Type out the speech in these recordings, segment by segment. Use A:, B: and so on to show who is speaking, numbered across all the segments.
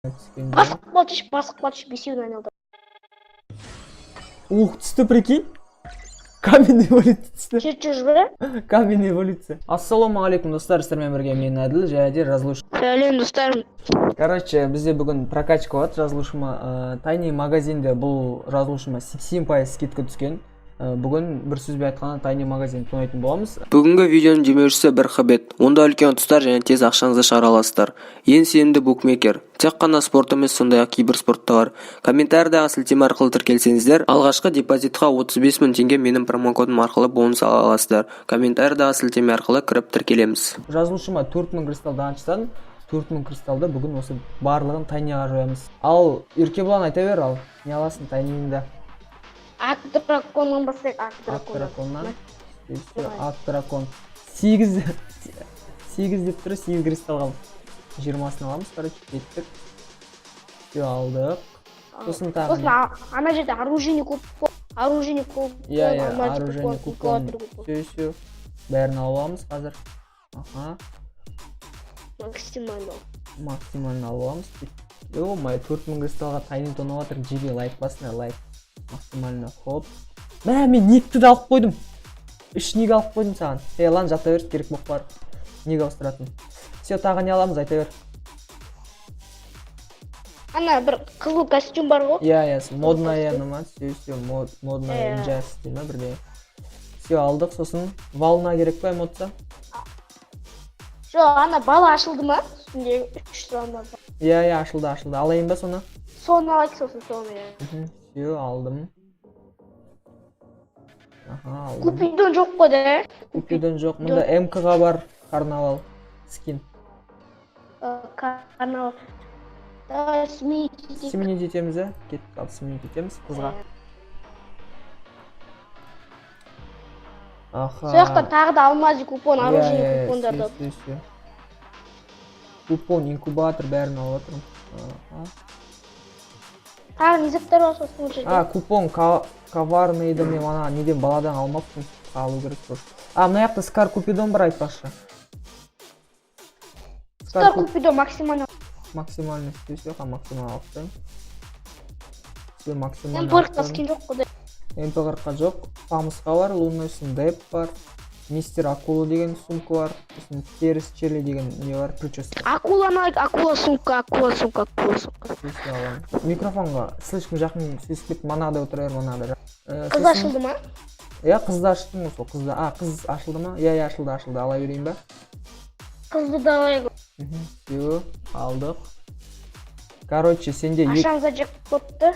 A: Басып платыш бесеуін айналды.
B: Ух, түсті, прикинь. Каменный эволюция түсті.
A: Жеті бе?
B: Каменный эволюция. Ассаламу алейкум, достар, сіздермен бірге мен Әділ, және де жазылушы.
A: Сәлем, достарым.
B: Короче, бізде бүгін прокачка болады, жазылушыма. Тайни магазинде бұл жазылушыма 80% скидка түскен. Бүгін бір сөзбен айтқанда Тайни магазин тонайтын боламыз.
C: Бүгінгі видеоның демеушісі бір хабет. Онда үлкен ұтыстар және тез ақшаңызды шығара аласыздар. Ең сенімді букмекер. Тек қана спорт емес, сондай-ақ киберспорт та бар. Комментариядағы сілтеме арқылы тіркелсеңіздер, алғашқы депозитқа 35 000 теңге менің промокодым арқылы бонус ала аласыздар. Комментариядағы сілтеме арқылы кіріп тіркелеміз.
B: Жазылушыма 4000 кристалдан ашсам, 4000 кристалды бүгін осы барлығын Тайниға жоямыз. Ал Еркебұлан айта бер, ал не аласың Тайниіңді?
A: Ак драконнан бастайық, ак
B: драконнан. Ак дракон. 8 деп тұры, 8 кристалл қалды. 20-сын аламыз, короче, кеттік. Все алдық. Сосын тағы.
A: Сосын ана жерде оружейный купон. Оружейный купон.
B: Все. Бәрін аламыз қазір. Аха. Максимально аламыз. Ё-май, 4000 кристалға Тайни тонып жатыр. Жеге лайк басыңдар, лайк. Максимально хоп. Мә, мен некті де алып қойдым. 3 неге алып қойдым саған. Лан жата берді, керек боқ бар. Неге ауыстыратын. Все, тағы не аламыз, айта бер.
A: Ана бір қызыл костюм бар ғой.
B: Иә, модная ма? Все, модная инжас дейма бірде. Все, алдық, сосын волна керек па эмоция?
A: Жо, ана бала ашылды ма? Үстінде 3 волна бар.
B: Иә, ашылды. Алайын ба соны?
A: Соны алайық, сосын соны.
B: Все, алдым. Аха, алдым.
A: Купидон жоқ қой да?
B: Купидон жоқ. Мұнда МК-ға бар карнавал скин.
A: Карнавал.
B: Сменить етеміз, кеттік ал, сменить етеміз қызға. Аха.
A: Сояқтан тағы да алмазы купон, оружейный купондарды.
B: Купон, инкубатор бәрін алып отырмын.
A: Тағы незіктер бар сосын ол жерде.
B: Купон коварныйды мен ана неден баладан алмаппын. Алу керек болды. Мына жақта Скар Купидон бар, айтпақшы.
A: Скар Купидон максимально.
B: Максимально все, максимально алыптым. Все, максимально.
A: МП-ға скин жоқ қой.
B: МП-ға жоқ. Памысқа бар, Лунойсын Деп бар. Мистер Акула деген сумка бар. Сосын теріс Черли деген не бар, прическа.
A: Акула сумка.
B: Микрофонға слишком жақын сөйлеп, манағыда отыра бер, манағыда.
A: Қыз ашылды ма?
B: Иә, қызды аштым осы, қызды. Қыз ашылды ма? Иә, ашылды. Ала берейін ба?
A: Қызды да алайық.
B: Все, алдық. Короче, сенде...
A: Ашамызда жек көпті.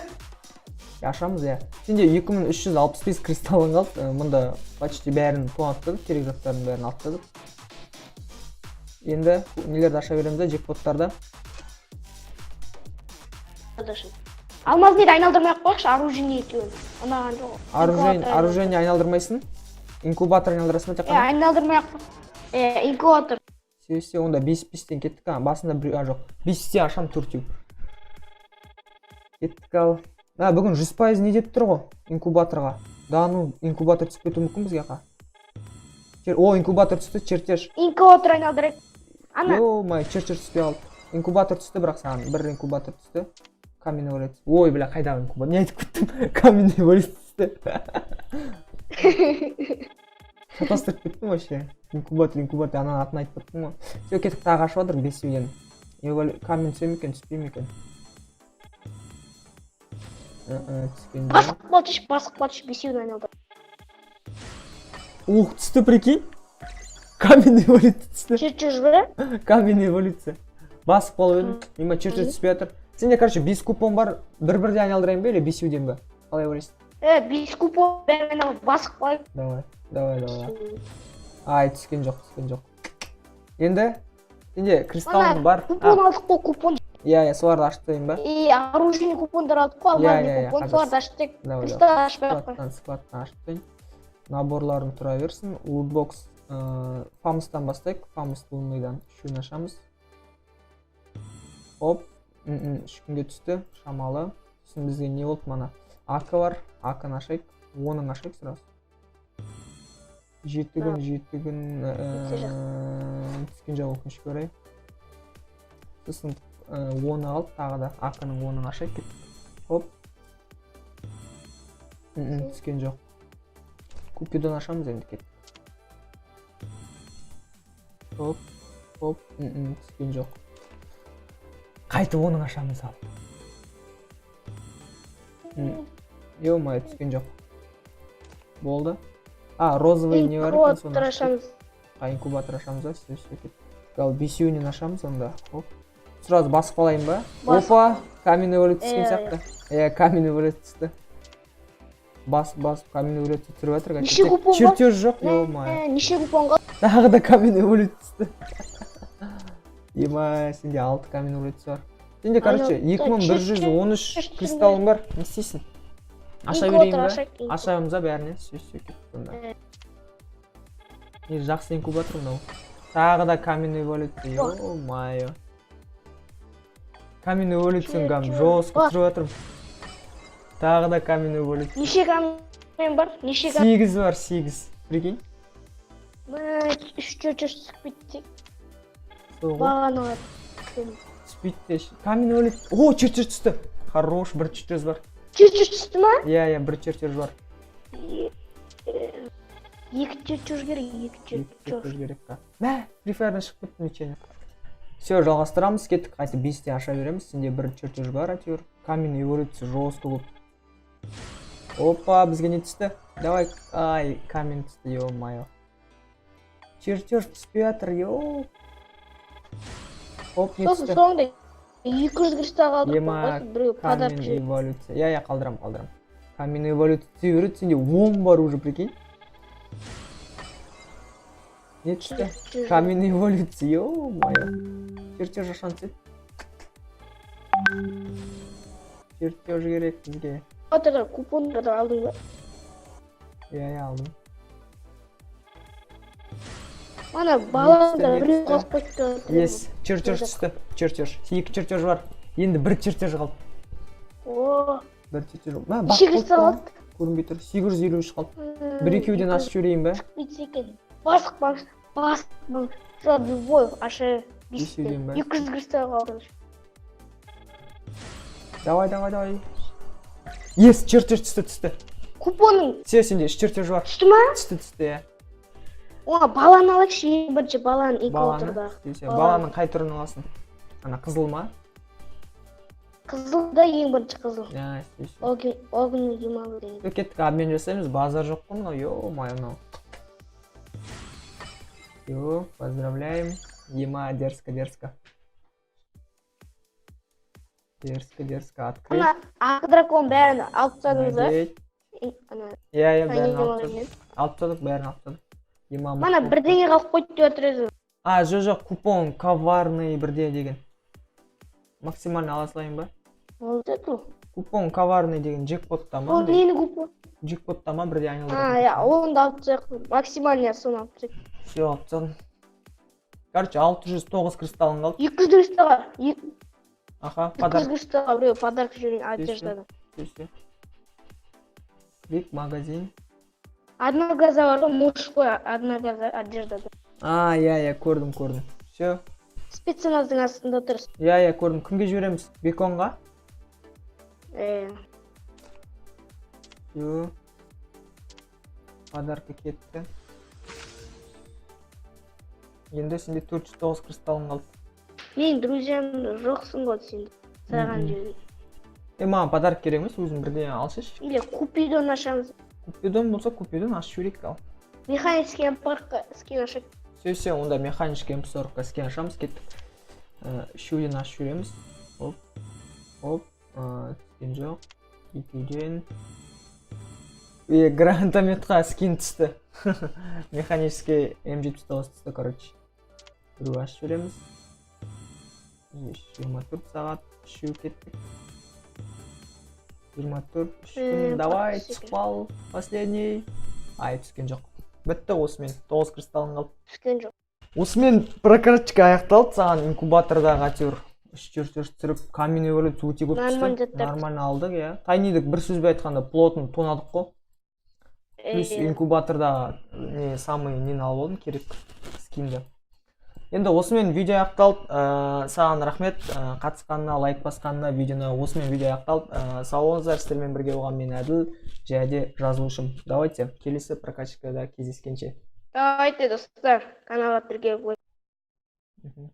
B: Ашамыз, иә. Сенде 2365 кристаллың қалды. Мұнда почти бәрін тоңаттадық, керек заттардың бәрін алттадық. Енді нелерді аша береміз, жекпоттарды.
A: Алмаз нейді айналдырмай қойықшы, оружейный екеуін.
B: Оружейный айналдырмайсың? Инкубатор айналдырасың ба тек қана?
A: Айналдырмай қойық. Инкубатор.
B: Все, онда 5-5-тен кеттік, басында бір жоқ. 5-те ашам 4-теу. Кеттік ал. Бүгін 100% не деп тұр ғой инкубаторға. Инкубатор түсіп кету мүмкін бізге ақа. Инкубатор түсті, чертеж.
A: Инкубатор айналдырайық.
B: Ё-май, чертеж түспей алды. Инкубатор түсті, бірақ саған бір инкубатор түсті. Каменный эволюция. Ой, бля, қайдағы инкубатор? Не айтып кеттім? Каменный эволюция түсті. Шатастырып кеттім вообще. Инкубатор, анан атын айтып кеттім ғой. Все, кеттік тағы ашып адыр, 5-ен. Камен түсем екен, түспей екен.
A: Басық платыш бесеуін айналды.
B: Түсті, прикинь. Каменный эволюция түсті.
A: Чертеж бе?
B: Каменный эволюция. Басық болып едім. Нема чертеж түспей атыр. Сенде, короче, 5 купон бар, бір-бірде айналдырайын ба, или 5-ден ба? Қалай ойлайсың?
A: 5 купон бәрін айналып басық қой.
B: Давай. Түскен жоқ. Енді, сенде кристаллың бар.
A: Купон алдық қой, купон.
B: Иә, соларды ашып тайын ба?
A: Оружейный купондар алдық қой, алмазный купон, соларды ашып тек. Кристалл ашпай қой.
B: Складтан ашып тайын. Наборларын тұра берсін. Лутбокс, фамыстан бастайық. Фамыст лунныйдан үшін ашамыз. Оп. 3 күнге түсті, шамалы. Сосын бізге не болды мана? Ака бар, аканы ашайық. 10-ын ашайық сұрасы. 7 күн түскен жоқ өкінішке орай. Сосын оны қалды тағы да. Ақының оның аша кеттік. Хоп. Түскен жоқ. Купидон ашамыз енді кеттік. Хоп. Хоп. Түскен жоқ. Қайтып оның ашамыз ал. Ё-моё, түскен жоқ. Болды. Розовый не бар екен, соны ашамыз. Инкубатор ашамыз, все кеттік. Ал бесеуінен ашамыз онда. Хоп. Сразу басып қалайын ба? Опа, каменный валют түскен сияқты. Каменный валют түсті. Басып каменный валют түсіріп жатыр.
A: Неше купон бар?
B: Чертеж жоқ, ё-моё.
A: Неше купон қалды?
B: Тағы да каменный валют түсті. Ема, сенде 6 каменный валют бар. Сенде, короче, 2113 кристаллың бар. Не істейсің? Аша берейін ба? Ашамыз бәріне. Все кеттік сонда. Жақсы инкубатор мынау. Тағы да каменный валют. Ё-моё. Каменный валютсын гам жестко тұрып жатырмын. Тағы да каменный валют.
A: Неше камен бар?
B: 8 бар, 8. Прикинь.
A: 3-4 түсіп кетті.
B: Соғы.
A: Бағаны бар.
B: Түспейді. Каменный валют. О, чертеж түсті. Хорош, бір чертеж бар.
A: Чертеж түсті ма?
B: Иә, бір чертеж бар.
A: Екі чертеж керек, екі чертеж
B: керек. Мә, преферден шығып кетті мечені. Все, жалғастырамыз, кеттік, қайты 5-те аша береміз. Сенде бір чертеж бар, әтеуір. Каменный эволюция жестко көп. Опа, бізге не түсті? Давай, камень түсті, ё-моё. Чертеж түспей жатыр, ё. Оп, не түсті?
A: Соңында 200 кристалл қалдық.
B: Ема, каменный эволюция. Я қалдырам. Каменный эволюция береді, сенде 10 бар уже, прикинь. Не түсті? Каменный эволюция, ё-моё. Чертеж ашан түседі. Чертеж керек бізге.
A: Отыр, купондарды алдың ба?
B: Иә, алдым.
A: Мана баланда біреу қалып қойды.
B: Ес, чертеж түсті. Чертеж. 2 чертеж бар. Енді бір чертеж қалды.
A: О.
B: Бір чертеж.
A: Неше кристалл қалды?
B: Көрінбей тұр. 853 қалды. Бір-екеуден ашып жіберейін ба?
A: Бүйтсе екен. Басық. Жоқ, любой аша 200 кристалл қалды.
B: Давай. Ес, чертеж түсті.
A: Купоның.
B: Сенде 3 чертеж бар.
A: Түсті ма?
B: Түсті, иә.
A: О, баланы алайықшы, бірінші баланы инкубаторда.
B: Баланың қай түрін аласың? Ана қызыл ма?
A: Қызыл да ең бірінші қызыл. Огненный гемалый дейді.
B: Кеттік, обмен жасаймыз, базар жоқ қой мынау, ё-моё мынау. Ё, поздравляем. Ема, дерзко. Дерзко, открыть.
A: Ана, ақ дракон бәрін алып тастадыңыз ба?
B: Иә, бәрін алып тастадық. Алып тастадық, бәрін алып тастадық.
A: Мана бірдеңе қалып қойды деп отыр еді.
B: Жоқ, купон коварный бірде деген. Максимально ала салайын ба?
A: Болды бұл.
B: Купон коварный деген джекпотта ма?
A: Ол нені купон?
B: Джекпотта ма бірде айналдырып.
A: Оны да алып тастайық. Максимально соны алып тастайық.
B: Все, алып тастадым. Короче, 609 кристаллың қалды.
A: 200 кристалға.
B: Аха,
A: 200 кристалға біреу подарок жүрген одеждада.
B: Биг магазин.
A: Одна газа бар, мужской одна газа одеждада.
B: Иә, көрдім. Все.
A: Спецназдың астында отырсың.
B: Иә, көрдім. Кімге жібереміз? Беконға? Все. Подарка кетті. Енді сенде 409 кристаллың қалды.
A: Мен друзьям жоқсың ғой сен. Саған жіберейін.
B: Маған подарок керек емес, өзің бірден алшыш.
A: Или купидон ашамыз.
B: Купидон болса, купидон ашып жіберейік ал.
A: Механический ампарқа скин ашып.
B: Все, онда механический ампарқа скин ашамыз, кеттік. Үшеуден ашып жібереміз. Оп. Түскен жоқ. Екеуден. Гранатометқа скин түсті. Механический М79 түсті, короче. Біреу ашып жібереміз. 24 сағат. Үшеу кеттік. 24 күн, давай, çıkпал, последний. Түскен жоқ. Бітті осымен, 9 кристаллың қалды.
A: Түскен жоқ.
B: Осымен прокачка аяқталды, саған инкубатордағы әтеуір 3-4 түсіріп, каменный эволюция өте көп түсті. Нормально алдық, иә. Тайнидік бір сөзбе айтқанда плотын тонадық қой. Плюс инкубатордағы самый нені алып алдым, керек скинді. Енді осымен видео аяқталды. Саған рахмет қатысқанына, лайк басқанына видеоны. Осымен видео аяқталды. Сау болыңыздар, сіздермен бірге болған мен Әділ және жазылушым. Давайте келесі прокачкада кездескенше.
A: Давайте, достар, каналға тіркеліп қойыңыздар.